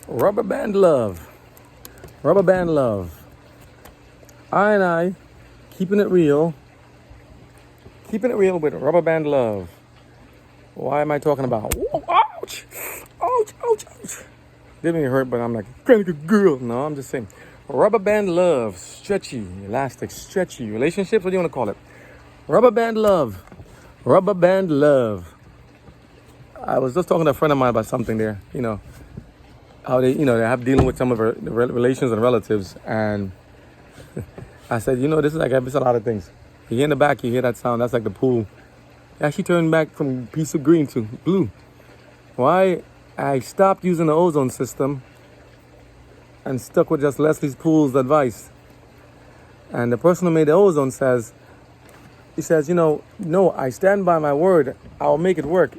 Rubber band love. Rubber band love. I keeping it real. Keeping it real with rubber band love. Why am I talking about? Whoa, ouch! Ouch, ouch, ouch. Didn't even hurt, but I'm like, trying to get girl. No, I'm just saying. Rubber band love. Stretchy, elastic, stretchy. Relationships, what do you want to call it? Rubber band love. Rubber band love. I was just talking to a friend of mine about something there, how they have dealing with some of the relations and relatives. And I said, this is like, it's a lot of things. You hear in the back, you hear that sound. That's like the pool. It actually turned back from a piece of green to blue. Why? I stopped using the ozone system and stuck with just Leslie's Pool's advice. And the person who made the ozone says, no, I stand by my word. I'll make it work.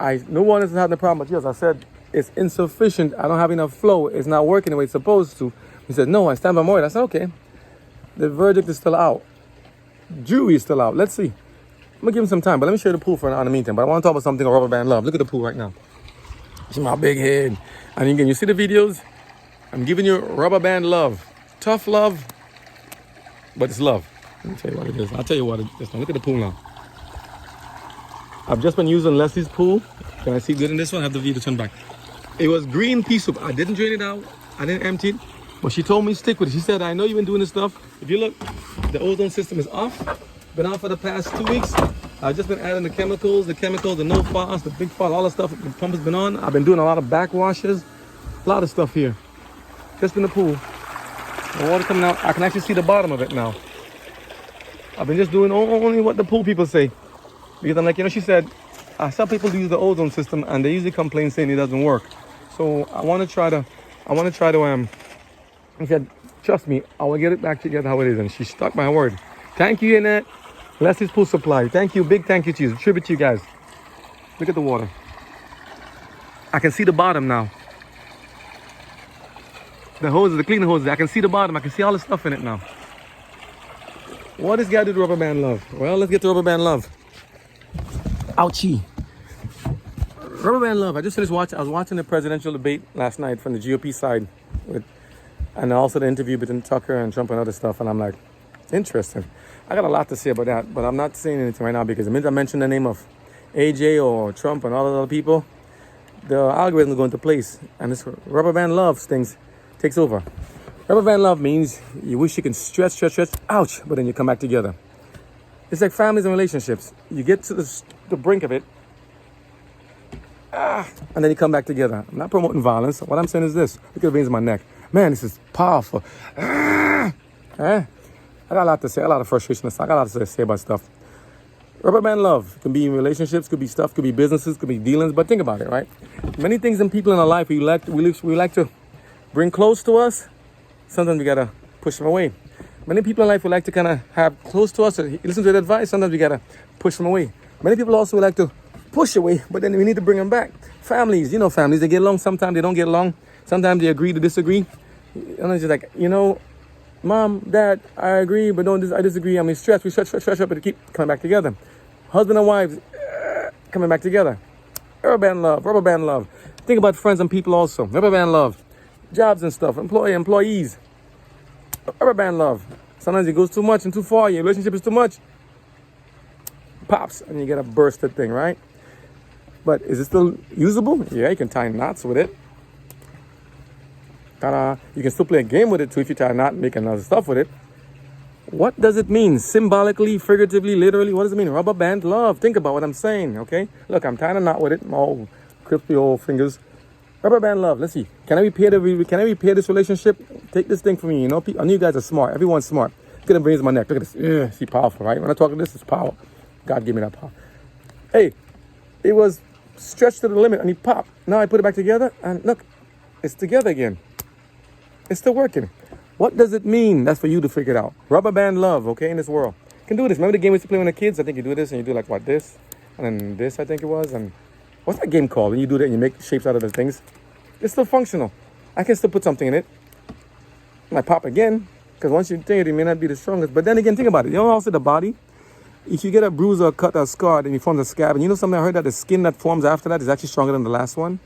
No one is having a problem with yours. I said, it's insufficient. I don't have enough flow. It's not working the way it's supposed to. He said, no, I stand by my word. I said, okay. The verdict is still out. Jury is still out. Let's see. I'm going to give him some time, but let me show you the pool for now in the meantime. But I want to talk about something on rubber band love. Look at the pool right now. See my big head. And again, you see the videos? I'm giving you rubber band love. Tough love, but it's love. Let me tell you what it is. I'll tell you what it is. Now look at the pool now. I've just been using Leslie's Pool. Can I see good in this one? I have the video turned back. It was green pea soup. I didn't drain it out. I didn't empty it. But she told me stick with it. She said, I know you've been doing this stuff. If you look, the ozone system is off. Been off for the past 2 weeks. I've just been adding the chemicals, the no frost, the big frost, all the stuff. The pump has been on. I've been doing a lot of backwashes. A lot of stuff here. Just in the pool. The water coming out. I can actually see the bottom of it now. I've been just doing only what the pool people say. Because I'm like, she said, some people use the ozone system and they usually complain saying it doesn't work. So I want to try to, she said, trust me, I will get it back together how it is. And she stuck my word. Thank you, Annette. Leslie's Pool Supply. Thank you. Big thank you to you. Tribute to you guys. Look at the water. I can see the bottom now. The hoses, the cleaning hoses. I can see the bottom. I can see all the stuff in it now. What does got to do with rubber band love? Well, let's get to rubber band love. Ouchie. Rubber band love. I just finished watching. I was watching the presidential debate last night from the GOP side, and also the interview between Tucker and Trump and other stuff. And I'm like, interesting. I got a lot to say about that, but I'm not saying anything right now because the minute I mention the name of AJ or Trump and all the other people, the algorithm is going to place, and this rubber band love things takes over. Rubber band love means you wish you can stretch, ouch, but then you come back together. It's like families and relationships. You get to the brink of it, and then you come back together. I'm not promoting violence. What I'm saying is this. Look at the veins in my neck. Man, this is powerful. I got a lot to say. I got a lot of frustration. I got a lot to say about stuff. Rubber band love can be in relationships, could be stuff, could be businesses, could be dealings. But think about it, right? Many things and people in our life we like to bring close to us. Sometimes we gotta push them away. Many people in life would like to kind of have close to us, listen to their advice. Sometimes we gotta push them away. Many people also would like to push away, but then we need to bring them back. Families, families, they get along. Sometimes they don't get along. Sometimes they agree to disagree. And it's just like, Mom, Dad, I agree, but I disagree. I mean, we stretch up, but keep coming back together. Husband and wives, coming back together. Rubber band love. Think about friends and people also. Rubber band love. Jobs and stuff, employees. Rubber band love. Sometimes it goes too much and too far. Your relationship is too much. Pops, and you get a bursted thing, right? But is it still usable? Yeah, you can tie knots with it. Ta-da. You can still play a game with it too if you tie a knot and make another stuff with it. What does it mean? Symbolically, figuratively, literally, what does it mean? Rubber band love. Think about what I'm saying, okay? Look, I'm tying a knot with it. My old crispy old fingers. Rubber band love. Let's see. Can I repair this relationship? Take this thing from me. I know you guys are smart. Everyone's smart. Look at the brains in my neck. Look at this. See, powerful, right? When I talk to this, it's power. God gave me that power. Hey, it was stretched to the limit and he popped. Now I put it back together and look, it's together again. It's still working. What does it mean? That's for you to figure it out. Rubber band love, okay, in this world. You can do this. Remember the game we used to play when we were kids? I think you do this and you do like what, this? And then this, I think it was. And what's that game called? When you do that and you make shapes out of the things. It's still functional. I can still put something in it. And I pop again. Because once you think it may not be the strongest. But then again, think about it. You know also the body? If you get a bruise or a cut or a scar and you form a scab, and you know something I heard that the skin that forms after that is actually stronger than the last one?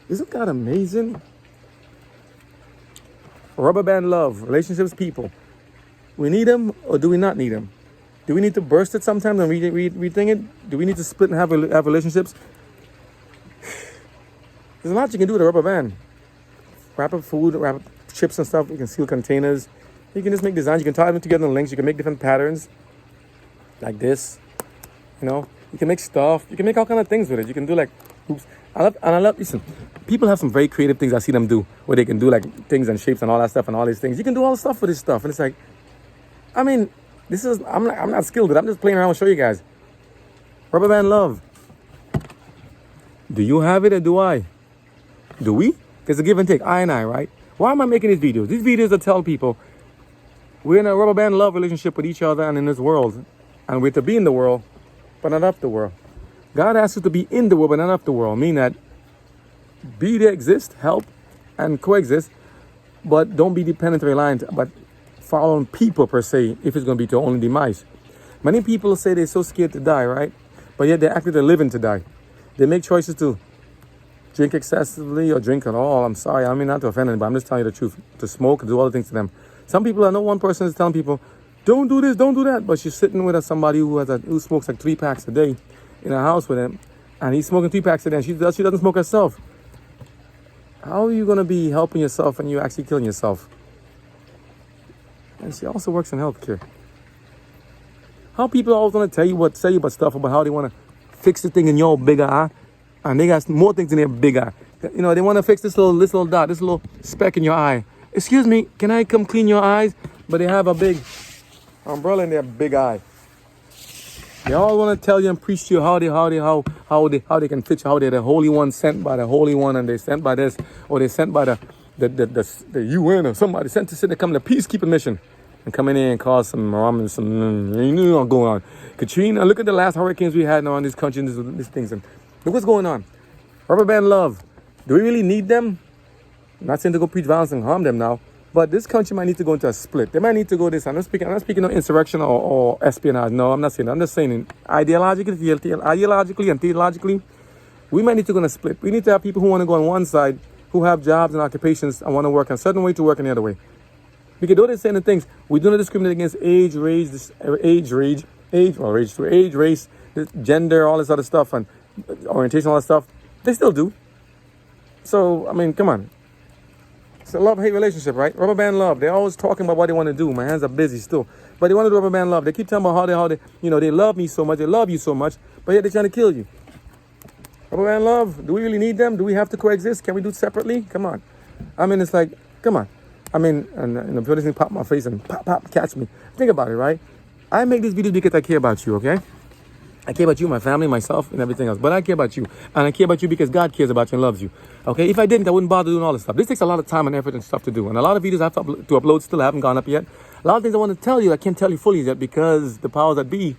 Isn't God amazing? RubberBand love, relationships, people. We need them or do we not need them? Do we need to burst it sometimes and rethink it? Do we need to split and have relationships? There's a lot you can do with a rubber band. Wrap up food, wrap up chips and stuff. You can seal containers. You can just make designs. You can tie them together in links. You can make different patterns like this. You know, you can make stuff. You can make all kind of things with it. You can do like hoops. I love, listen, people have some very creative things I see them do where they can do like things and shapes and all that stuff and all these things. You can do all the stuff with this stuff. And it's like, I mean, I'm not skilled at it. I'm just playing around to show you guys. Rubber band love. Do you have it or do I? Do we? There's a give and take. I and I, right? Why am I making these videos? These videos are tell people we're in a rubber band love relationship with each other and in this world. And we're to be in the world, but not of the world. God asks us to be in the world, but not of the world. Meaning that be there, exist, help, and coexist, but don't be dependent or reliant, but following people per se, if it's going to be to only demise. Many people say they're so scared to die, right? But yet they're actually living to die. They make choices to drink excessively or drink at all. I'm sorry, I mean not to offend anybody, I'm just telling you the truth. To smoke, to do all the things to them. Some people, I know one person is telling people, don't do this, don't do that. But she's sitting with somebody who smokes like 3 packs a day in a house with him. And he's smoking 3 packs a day and she doesn't smoke herself. How are you going to be helping yourself and you're actually killing yourself? And she also works in healthcare. How people always want to tell you about stuff about how they want to fix the thing in your big eye, and they got more things in their big eye. You know, they want to fix this little dot, this little speck in your eye. Excuse me, can I come clean your eyes? But they have a big umbrella in their big eye. They all want to tell you and preach to you how they can fix you, how they're the Holy One sent by the Holy One, and they sent by this, or they sent by the UN or somebody sent to come to peacekeeping mission and come in here and cause some ramen, some going on. Katrina, look at the last hurricanes we had around this country and these things, and look what's going on. Rubber band love. Do we really need them? I'm not saying to go preach violence and harm them now, but this country might need to go into a split. They might need to go this. I'm not speaking of insurrection or espionage. No, I'm not saying that. I'm just saying ideologically and theologically, we might need to go in a split. We need to have people who want to go on one side, who have jobs and occupations and want to work a certain way to work in the other way. Because though they're saying the things, we do not discriminate against age, race, gender, all this other stuff, and orientation, all that stuff. They still do. So, I mean, come on. It's a love-hate relationship, right? Rubber band love. They're always talking about what they want to do. My hands are busy still. But they want to do rubber band love. They keep telling about how they, they love me so much, they love you so much, but yet they're trying to kill you. Rubber band love, do we really need them? Do we have to coexist? Can we do it separately? Come on. I mean, it's like, come on. I mean, and before this thing pop my face and pop, catch me. Think about it, right? I make this video because I care about you, okay? I care about you, my family, myself, and everything else. But I care about you. And I care about you because God cares about you and loves you. Okay? If I didn't, I wouldn't bother doing all this stuff. This takes a lot of time and effort and stuff to do. And a lot of videos I have to upload still haven't gone up yet. A lot of things I want to tell you, I can't tell you fully yet because the powers that be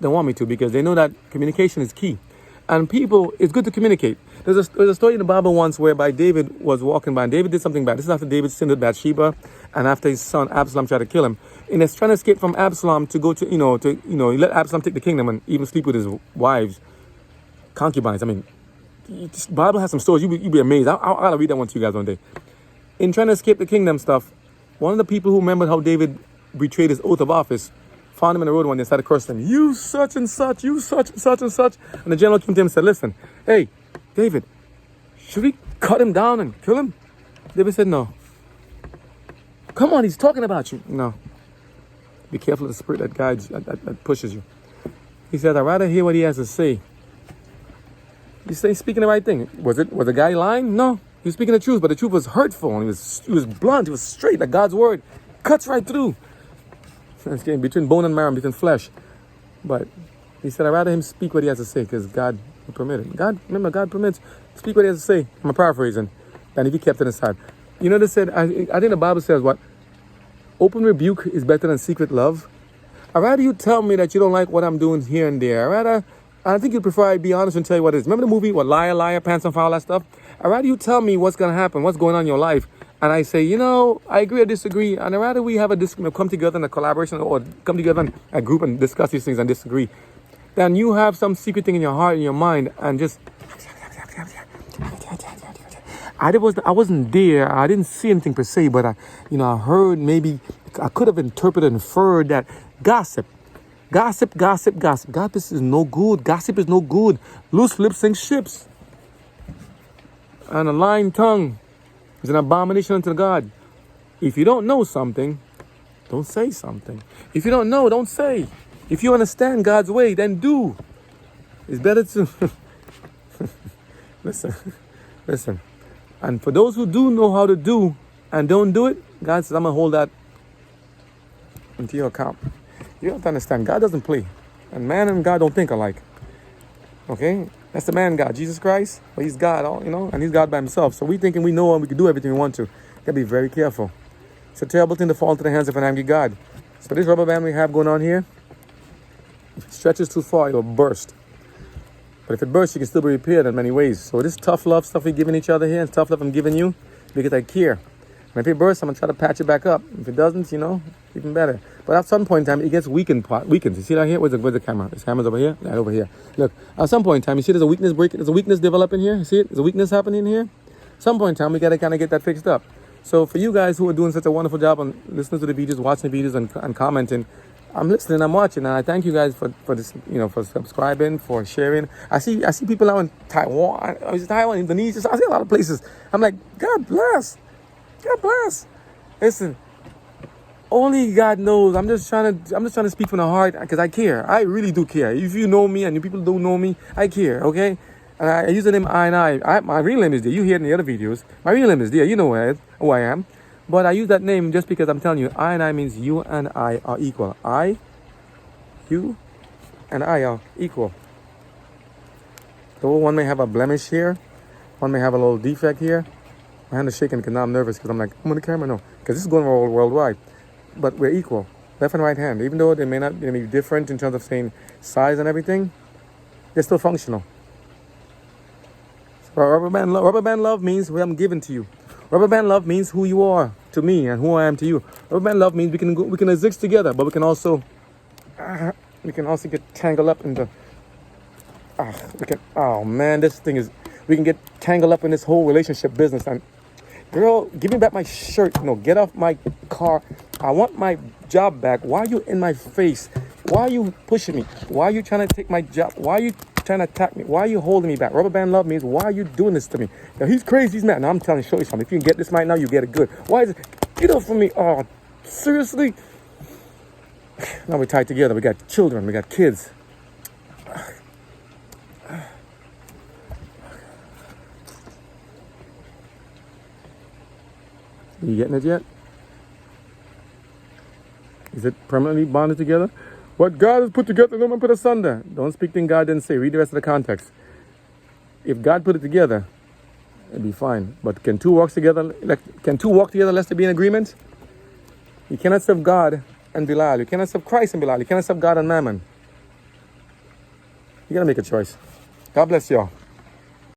don't want me to, because they know that communication is key. And people, it's good to communicate. There's a story in the Bible once whereby David was walking by and David did something bad. This is after David sinned with Bathsheba and after his son Absalom tried to kill him. And he's trying to escape from Absalom to go to, he let Absalom take the kingdom and even sleep with his wives, concubines. I mean, the Bible has some stories. You'll be amazed. I'll read that one to you guys one day. In trying to escape the kingdom stuff, one of the people who remembered how David betrayed his oath of office found him in the road one day and started cursing him. You such and such, you such and such and such. And the general came to him and said, listen, hey, David, should we cut him down and kill him? David said, no. Come on, he's talking about you. No. Be careful of the spirit that guides, that pushes you. He said, I'd rather hear what he has to say. He's speaking the right thing. Was the guy lying? No. He was speaking the truth, but the truth was hurtful. And he was blunt. He was straight. Like God's word cuts right through. It's getting between bone and marrow, between flesh. But he said, I'd rather him speak what he has to say because God permitted. God permits. Speak what he has to say. I'm paraphrasing. And if he kept it inside. You know, they said, I think the Bible says what? Open rebuke is better than secret love. I'd rather you tell me that you don't like what I'm doing here and there. I think you'd prefer I be honest and tell you what it is. Remember the movie, Liar, Liar, Pants on Fire, all that stuff? I'd rather you tell me what's going to happen, what's going on in your life. And I say, I agree or disagree. And I'd rather we have come together in a collaboration or come together in a group and discuss these things and disagree. Then you have some secret thing in your heart and your mind and just I wasn't there. I didn't see anything per se, but I heard, maybe I could have interpreted and inferred that gossip. Gossip, gossip, gossip. Gossip is no good. Gossip is no good. Loose lips sink ships. And a lying tongue is an abomination unto God. If you don't know something, don't say something. If you don't know, don't say. If you understand God's way, then do. It's better to listen. And for those who do know how to do and don't do it, God says, I'm going to hold that into your account. You have to understand, God doesn't play. And man and God don't think alike. Okay? That's the man God, Jesus Christ. But he's God, and he's God by himself. So we thinking we know and we can do everything we want to. You got to be very careful. It's a terrible thing to fall into the hands of an angry God. So this rubber band we have going on here, if it stretches too far, it'll burst. But if it bursts, you can still be repaired in many ways. So this tough love stuff we're giving each other here, and tough love I'm giving you, because I care. And if it bursts, I'm going to try to patch it back up. If it doesn't, even better. But at some point in time, it gets weakened. You see that here? Where's the camera? This camera's over here? Yeah, over here. Look, at some point in time, you see there's a weakness breaking. There's a weakness developing here. You see it? There's a weakness happening here. At some point in time, we got to kind of get that fixed up. So for you guys who are doing such a wonderful job on listening to the videos, watching the videos, and commenting, I'm listening, I'm watching, and I thank you guys for this, for subscribing, for sharing. I see people out in Taiwan, Indonesia. I see a lot of places. I'm like, God bless. God bless. Listen, only God knows. I'm just trying to speak from the heart because I care. I really do care. If you know me and you people don't know me, I care. Okay. And I use the name I and I. My real name is there. You hear it in the other videos. My real name is there. You know who I am. But I use that name just because I'm telling you, I and I means you and I are equal. You, and I are equal. Though one may have a blemish here, one may have a little defect here. My hand is shaking because now I'm nervous because I'm like, I'm on the camera. No, because this is going worldwide. But we're equal, left and right hand. Even though they may not be different in terms of saying size and everything, they're still functional. So rubber band love means what I'm giving to you. Rubber band love means who you are to me and who I am to you. Rubber band love means we can exist together, but we can also get tangled up in the. We can get tangled up in this whole relationship business. And girl, give me back my shirt. No, get off my car. I want my job back. Why are you in my face? Why are you pushing me? Why are you trying to take my job? Why are you trying to attack me? Why are you holding me back? Rubber band love means, why are you doing this to me? Now he's crazy, he's mad. Now I'm telling you, show you something. If you can get this right now, you get it good. Why is it? Get off from me. Oh, seriously? Now we're tied together. We got children. We got kids. You getting it yet? Is it permanently bonded together? What God has put together, no man put asunder. Don't speak things God didn't say. Read the rest of the context. If God put it together, it'd be fine. But can two walk together? Lest they be in agreement? You cannot serve God and Belial. You cannot serve Christ and Belial. You cannot serve God and Mammon. You gotta make a choice. God bless y'all.